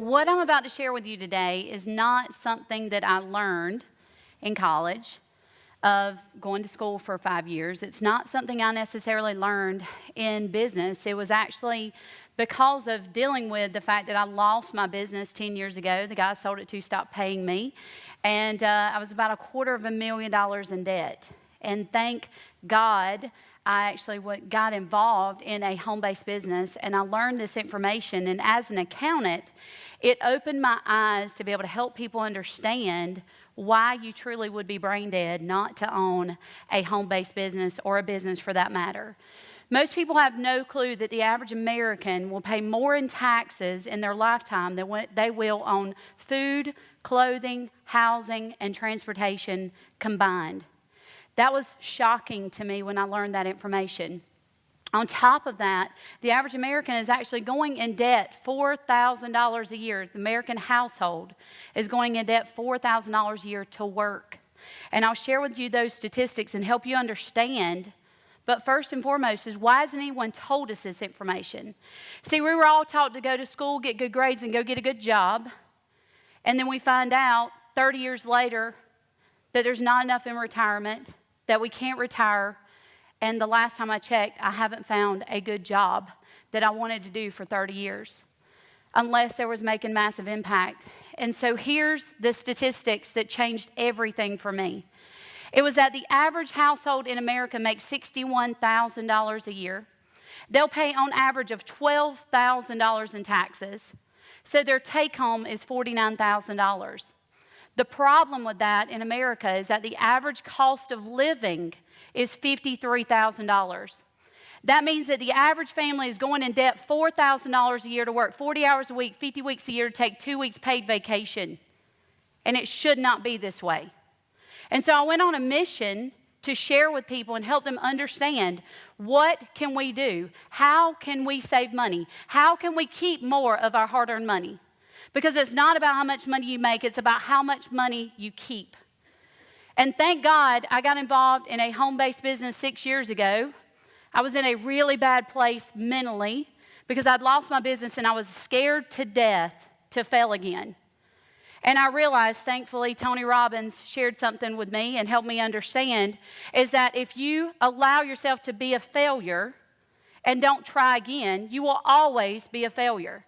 What I'm about to share with you today is not something that I learned in college of going to school for 5 years. It's not something I necessarily learned in business. It was actually because of dealing with the fact that I lost my business 10 years ago. The guy I sold it to stopped paying me, and I was about $250,000 in debt. And thank God I actually got involved in a home-based business, and I learned this information. And as an accountant, it opened my eyes to be able to help people understand why you truly would be brain dead not to own a home-based business or a business for that matter. Most people have no clue that the average American will pay more in taxes in their lifetime than what they will on food, clothing, housing, and transportation combined. That was shocking to me when I learned that information. On top of that, the average American is actually going in debt $4,000 a year. The American household is going in debt $4,000 a year to work. And I'll share with you those statistics and help you understand. But first and foremost is, why hasn't anyone told us this information? See, we were all taught to go to school, get good grades, and go get a good job. And then we find out 30 years later that there's not enough in retirement, that we can't retire. And the last time I checked, I haven't found a good job that I wanted to do for 30 years, unless there was making massive impact. And so here's the statistics that changed everything for me. It was that the average household in America makes $61,000 a year. They'll pay on average of $12,000 in taxes. So their take home is $49,000. The problem with that in America is that the average cost of living is $53,000. That means that the average family is going in debt $4,000 a year to work 40 hours a week, 50 weeks a year to take 2 weeks paid vacation. And it should not be this way. And so I went on a mission to share with people and help them understand, what can we do? How can we save money? How can we keep more of our hard-earned money? Because it's not about how much money you make, it's about how much money you keep. And thank God I got involved in a home-based business 6 years ago. I was in a really bad place mentally because I'd lost my business and I was scared to death to fail again. And I realized, thankfully, Tony Robbins shared something with me and helped me understand, is that if you allow yourself to be a failure and don't try again, you will always be a failure.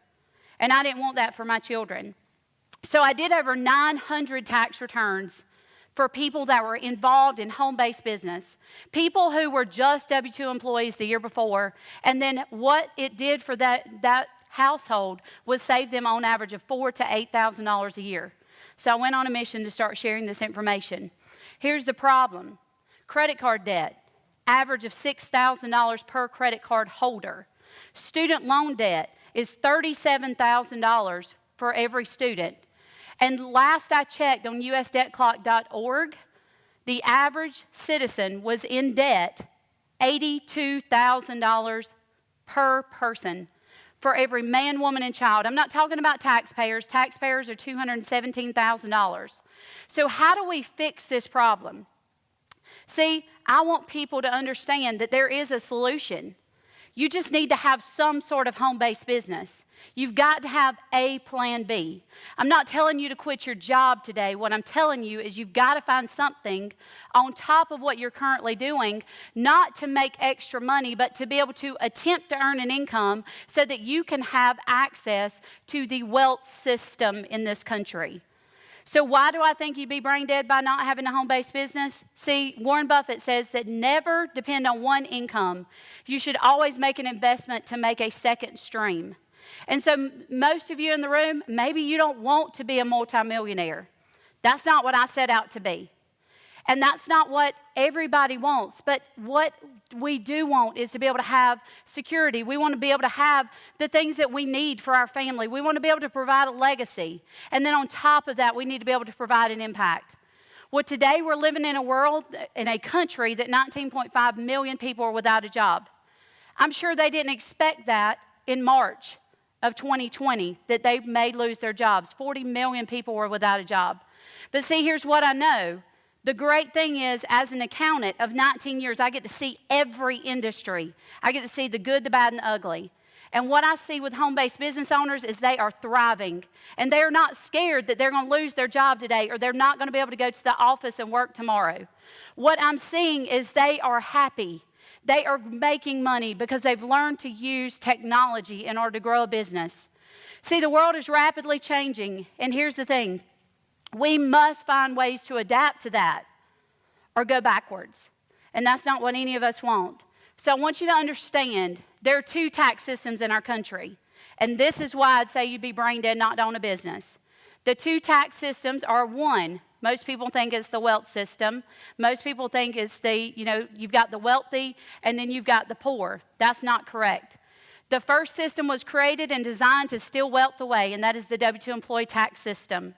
And I didn't want that for my children. So I did over 900 tax returns for people that were involved in home-based business, people who were just W-2 employees the year before, and then what it did for that household was save them on average of $4,000 to $8,000 a year. So I went on a mission to start sharing this information. Here's the problem. Credit card debt, average of $6,000 per credit card holder. Student loan debt is $37,000 for every student. And last I checked on usdebtclock.org, the average citizen was in debt $82,000 per person for every man, woman, and child. I'm not talking about taxpayers. Taxpayers are $217,000. So how do we fix this problem? See, I want people to understand that there is a solution. You just need to have some sort of home-based business. You've got to have a plan B. I'm not telling you to quit your job today. What I'm telling you is you've got to find something on top of what you're currently doing, not to make extra money, but to be able to attempt to earn an income so that you can have access to the wealth system in this country. So why do I think you'd be brain dead by not having a home-based business? See, Warren Buffett says that never depend on one income. You should always make an investment to make a second stream. And so most of you in the room, maybe you don't want to be a multimillionaire. That's not what I set out to be. And that's not what everybody wants. But what we do want is to be able to have security. We want to be able to have the things that we need for our family. We want to be able to provide a legacy. And then on top of that, we need to be able to provide an impact. Well, today we're living in a world, in a country that 19.5 million people are without a job. I'm sure they didn't expect that in March of 2020, that they may lose their jobs. 40 million people were without a job. But see, here's what I know. The great thing is, as an accountant of 19 years, I get to see every industry. I get to see the good, the bad, and the ugly. And what I see with home-based business owners is they are thriving. And they are not scared that they're going to lose their job today or they're not going to be able to go to the office and work tomorrow. What I'm seeing is they are happy. They are making money because they've learned to use technology in order to grow a business. See, the world is rapidly changing. And here's the thing. We must find ways to adapt to that or go backwards. And that's not what any of us want. So I want you to understand there are two tax systems in our country. And this is why I'd say you'd be brain dead not to own a business. The two tax systems are one. Most people think it's the wealth system. Most people think it's you've got the wealthy and then you've got the poor. That's not correct. The first system was created and designed to steal wealth away, and that is the W-2 employee tax system.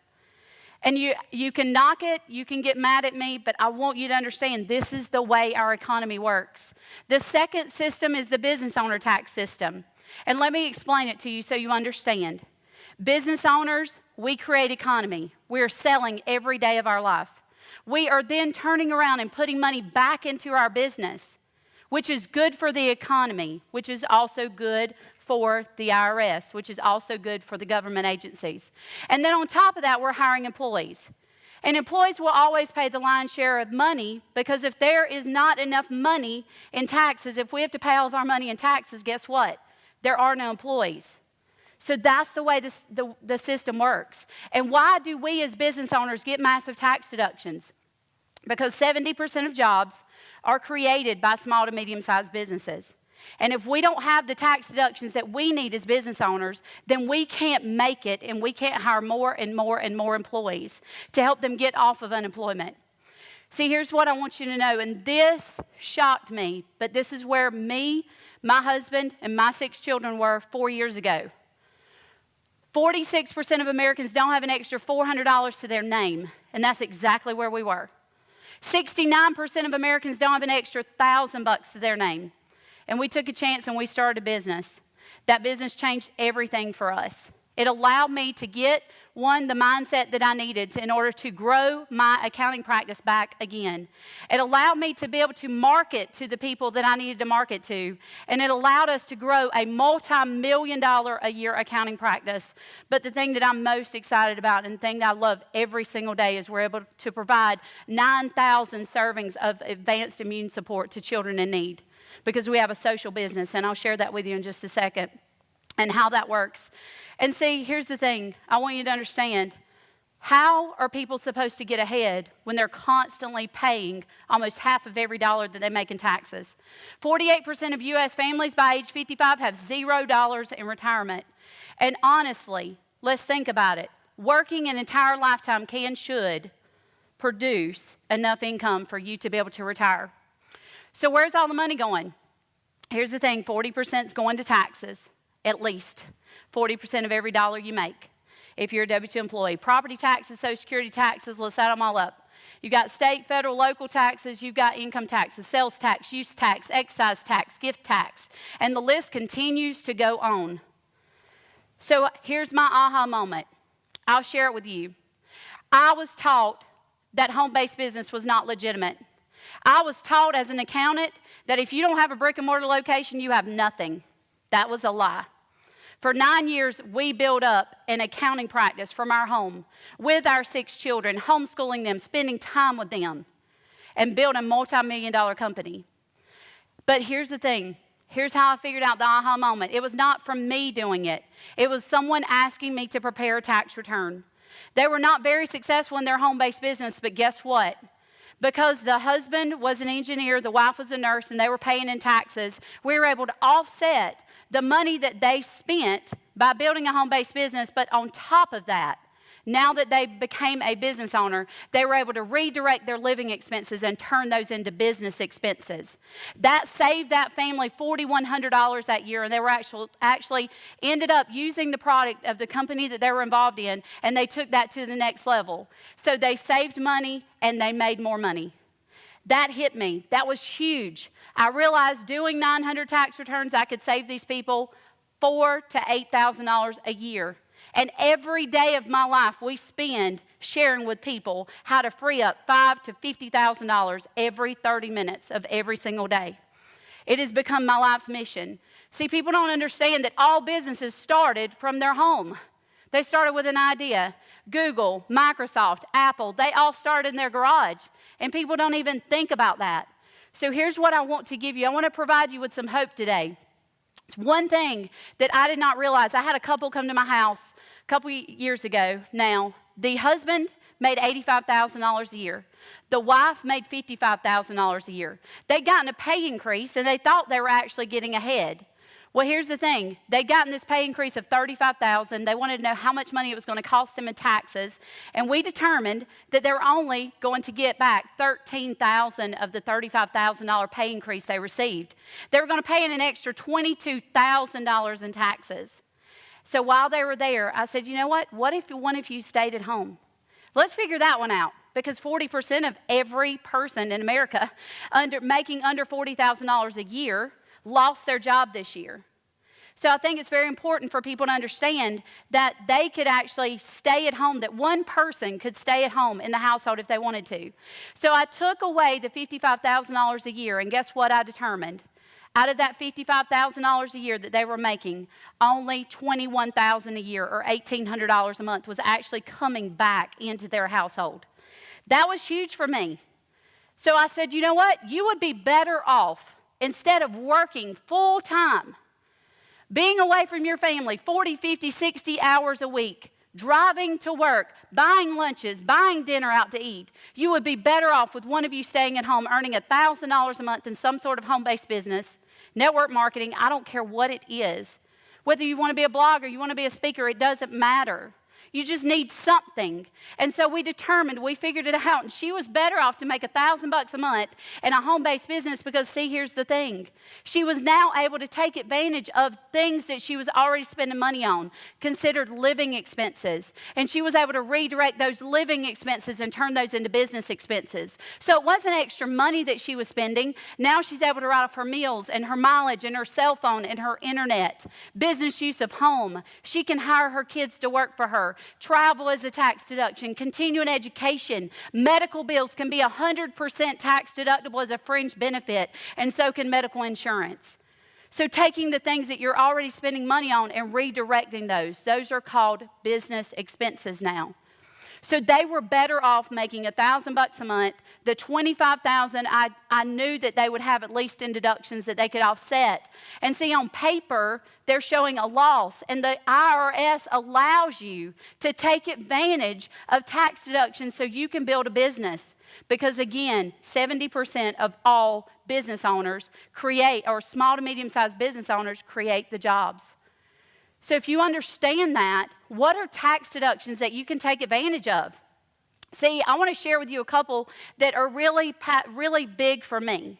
And you can knock it, you can get mad at me, but I want you to understand this is the way our economy works. The second system is the business owner tax system. And let me explain it to you so you understand. Business owners, we create economy. We are selling every day of our life. We are then turning around and putting money back into our business, which is good for the economy, which is also good for the IRS, which is also good for the government agencies. And then on top of that, we're hiring employees. And employees will always pay the lion's share of money because if there is not enough money in taxes, if we have to pay all of our money in taxes, guess what? There are no employees. So that's the way the system works. And why do we as business owners get massive tax deductions? Because 70% of jobs are created by small to medium-sized businesses. And if we don't have the tax deductions that we need as business owners, then we can't make it and we can't hire more and more and more employees to help them get off of unemployment. See, here's what I want you to know, and this shocked me, but this is where me, my husband, and my 6 children were 4 years ago. 46% of Americans don't have an extra $400 to their name, and that's exactly where we were. 69% of Americans don't have an extra $1,000 to their name. And we took a chance and we started a business. That business changed everything for us. It allowed me to get, one, the mindset that I needed in order to grow my accounting practice back again. It allowed me to be able to market to the people that I needed to market to. And it allowed us to grow a multi-million-dollar-a-year accounting practice. But the thing that I'm most excited about and the thing that I love every single day is we're able to provide 9,000 servings of advanced immune support to children in need because we have a social business. And I'll share that with you in just a second and how that works. And see, here's the thing. I want you to understand, how are people supposed to get ahead when they're constantly paying almost half of every dollar that they make in taxes? 48% of U.S. families by age 55 have $0 in retirement. And honestly, let's think about it. Working an entire lifetime should produce enough income for you to be able to retire. So where's all the money going? Here's the thing, 40% is going to taxes, at least. 40% of every dollar you make if you're a W-2 employee. Property taxes, Social Security taxes, let's add them all up. You've got state, federal, local taxes, you've got income taxes, sales tax, use tax, excise tax, gift tax, and the list continues to go on. So here's my aha moment. I'll share it with you. I was taught that home-based business was not legitimate. I was taught as an accountant that if you don't have a brick and mortar location, you have nothing. That was a lie. For 9 years, we built up an accounting practice from our home with our 6 children, homeschooling them, spending time with them, and built a multi-million-dollar company. But here's the thing. Here's how I figured out the aha moment. It was not from me doing it. It was someone asking me to prepare a tax return. They were not very successful in their home-based business, but guess what? Because the husband was an engineer, the wife was a nurse, and they were paying in taxes, we were able to offset the money that they spent by building a home-based business. But on top of that, now that they became a business owner, they were able to redirect their living expenses and turn those into business expenses. That saved that family $4,100 that year, and they were actually ended up using the product of the company that they were involved in, and they took that to the next level. So they saved money, and they made more money. That hit me. That was huge. I realized doing 900 tax returns, I could save these people $4,000 to $8,000 a year. And every day of my life, we spend sharing with people how to free up $5,000 to $50,000 every 30 minutes of every single day. It has become my life's mission. See, people don't understand that all businesses started from their home. They started with an idea. Google, Microsoft, Apple, they all started in their garage. And people don't even think about that. So here's what I want to give you. I want to provide you with some hope today. It's one thing that I did not realize. I had a couple come to my house a couple years ago now. The husband made $85,000 a year. The wife made $55,000 a year. They'd gotten a pay increase, and they thought they were actually getting ahead. Well, here's the thing. They'd gotten this pay increase of $35,000. They wanted to know how much money it was going to cost them in taxes. And we determined that they were only going to get back $13,000 of the $35,000 pay increase they received. They were going to pay in an extra $22,000 in taxes. So while they were there, I said, you know what? What if one of you stayed at home? Let's figure that one out. Because 40% of every person in America making under $40,000 a year lost their job this year. So I think it's very important for people to understand that they could actually stay at home, that one person could stay at home in the household if they wanted to. So I took away the $55,000 a year, and guess what I determined? Out of that $55,000 a year that they were making, only $21,000 a year or $1,800 a month was actually coming back into their household. That was huge for me. So I said, you know what? You would be better off, instead of working full time, being away from your family 40, 50, 60 hours a week, driving to work, buying lunches, buying dinner out to eat, you would be better off with one of you staying at home earning $1,000 a month in some sort of home-based business, network marketing, I don't care what it is. Whether you want to be a blogger, you want to be a speaker, it doesn't matter. You just need something. And so we figured it out, and she was better off to make $1,000 a month in a home-based business because, see, here's the thing. She was now able to take advantage of things that she was already spending money on, considered living expenses. And she was able to redirect those living expenses and turn those into business expenses. So it wasn't extra money that she was spending. Now she's able to write off her meals and her mileage and her cell phone and her internet, business use of home. She can hire her kids to work for her. Travel is a tax deduction. Continuing education. Medical bills can be 100% tax deductible as a fringe benefit, and so can medical insurance. So taking the things that you're already spending money on and redirecting those are called business expenses now. So they were better off making $1,000 a month. The $25,000, I knew that they would have at least in deductions that they could offset. And see, on paper, they're showing a loss. And the IRS allows you to take advantage of tax deductions so you can build a business. Because again, 70% of all business owners small to medium-sized business owners create the jobs. So if you understand that, what are tax deductions that you can take advantage of? See, I want to share with you a couple that are really big for me.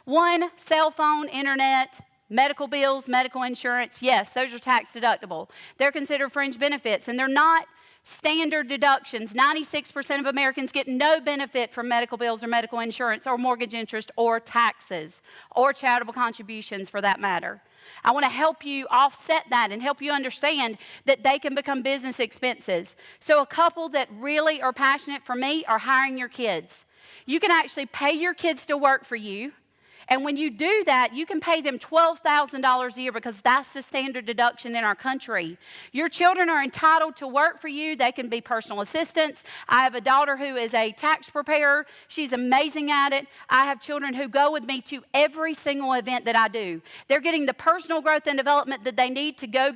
One, cell phone, internet, medical bills, medical insurance. Yes, those are tax deductible. They're considered fringe benefits, and they're not standard deductions. 96% of Americans get no benefit from medical bills or medical insurance or mortgage interest or taxes or charitable contributions for that matter. I want to help you offset that and help you understand that they can become business expenses. So a couple that really are passionate for me are hiring your kids. You can actually pay your kids to work for you. And when you do that, you can pay them $12,000 a year because that's the standard deduction in our country. Your children are entitled to work for you. They can be personal assistants. I have a daughter who is a tax preparer. She's amazing at it. I have children who go with me to every single event that I do. They're getting the personal growth and development that they need to go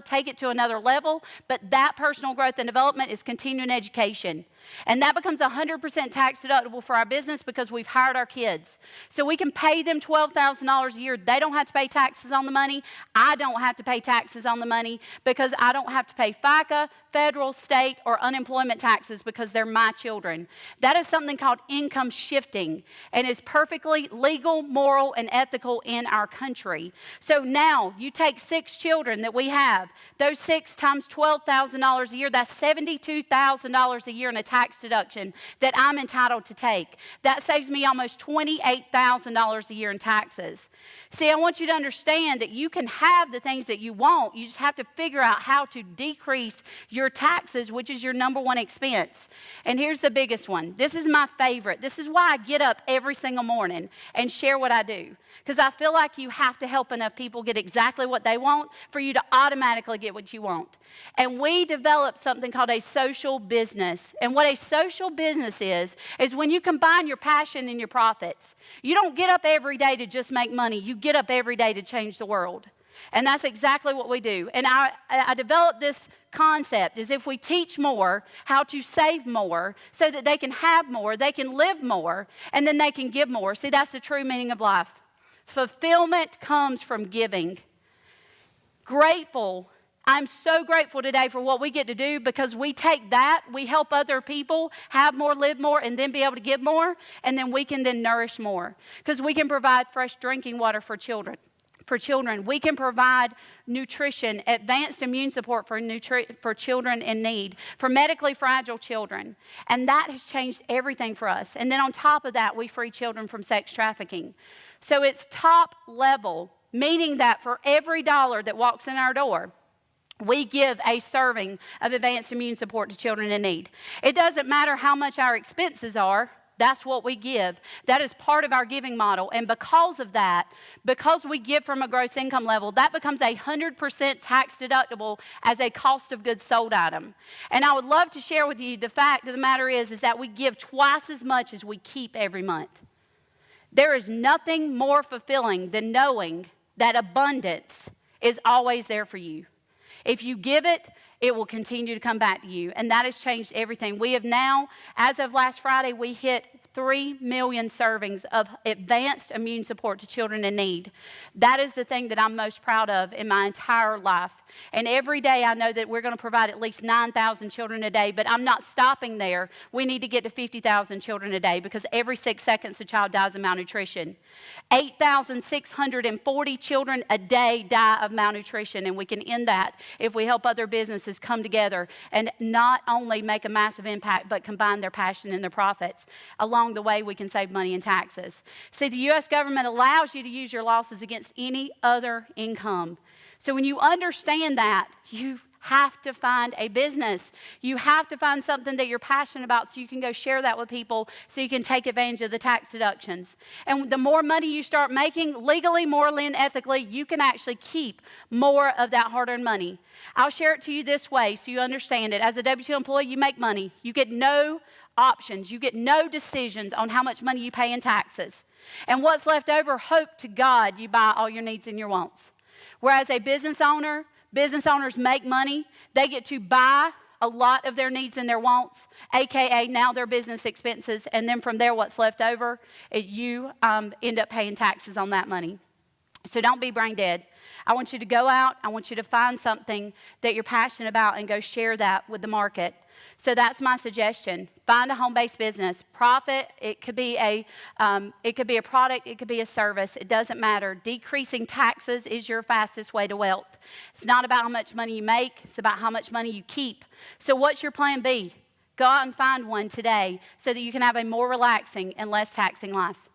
take it to another level, but that personal growth and development is continuing education. And that becomes 100% tax deductible for our business because we've hired our kids. So we can pay them $12,000 a year. They don't have to pay taxes on the money. I don't have to pay taxes on the money because I don't have to pay FICA, federal, state, or unemployment taxes because they're my children. That is something called income shifting and is perfectly legal, moral, and ethical in our country. So now you take 6 children that we have. Those 6 times $12,000 a year, that's $72,000 a year in a tax deduction that I'm entitled to take. That saves me almost $28,000 a year in taxes. See, I want you to understand that you can have the things that you want. You just have to figure out how to decrease your taxes, which is your number one expense. And here's the biggest one. This is my favorite. This is why I get up every single morning and share what I do. Because I feel like you have to help enough people get exactly what they want for you to automatically get what you want. And we developed something called a social business. And what a social business is when you combine your passion and your profits. You don't get up every day to just make money. You get up every day to change the world. And that's exactly what we do. And I developed this concept is if we teach more how to save more so that they can have more, they can live more, and then they can give more. See, that's the true meaning of life. Fulfillment comes from giving. Grateful. I'm so grateful today for what we get to do because we take that, we help other people have more, live more, and then be able to give more, and then we can then nourish more because we can provide fresh drinking water for children. We can provide nutrition, advanced immune support for children in need, for medically fragile children. And that has changed everything for us. And then on top of that, we free children from sex trafficking. So it's top level, meaning that for every dollar that walks in our door, we give a serving of advanced immune support to children in need. It doesn't matter how much our expenses are. That's what we give. That is part of our giving model. And because of that, because we give from a gross income level, that becomes 100% tax deductible as a cost of goods sold item. And I would love to share with you the fact of the matter is that we give twice as much as we keep every month. There is nothing more fulfilling than knowing that abundance is always there for you. If you give it, it will continue to come back to you. And that has changed everything. We have now, as of last Friday, we hit 3 million servings of advanced immune support to children in need. That is the thing that I'm most proud of in my entire life. And every day I know that we're going to provide at least 9,000 children a day, but I'm not stopping there. We need to get to 50,000 children a day because every 6 seconds a child dies of malnutrition. 8,640 children a day die of malnutrition, and we can end that if we help other businesses come together and not only make a massive impact, but combine their passion and their profits. Along the way, we can save money in taxes. See, the U.S. government allows you to use your losses against any other income. So when you understand that, you have to find a business. You have to find something that you're passionate about so you can go share that with people so you can take advantage of the tax deductions. And the more money you start making, legally, morally, and ethically, you can actually keep more of that hard-earned money. I'll share it to you this way so you understand it. As a W-2 employee, you make money. You get no options. You get no decisions on how much money you pay in taxes. And what's left over, hope to God you buy all your needs and your wants. Whereas a business owners make money. They get to buy a lot of their needs and their wants, a.k.a. now their business expenses, and then from there what's left over, you end up paying taxes on that money. So don't be brain dead. I want you to go out. I want you to find something that you're passionate about and go share that with the market. So that's my suggestion. Find a home-based business. Profit. It could be a product. It could be a service. It doesn't matter. Decreasing taxes is your fastest way to wealth. It's not about how much money you make. It's about how much money you keep. So what's your plan B? Go out and find one today so that you can have a more relaxing and less taxing life.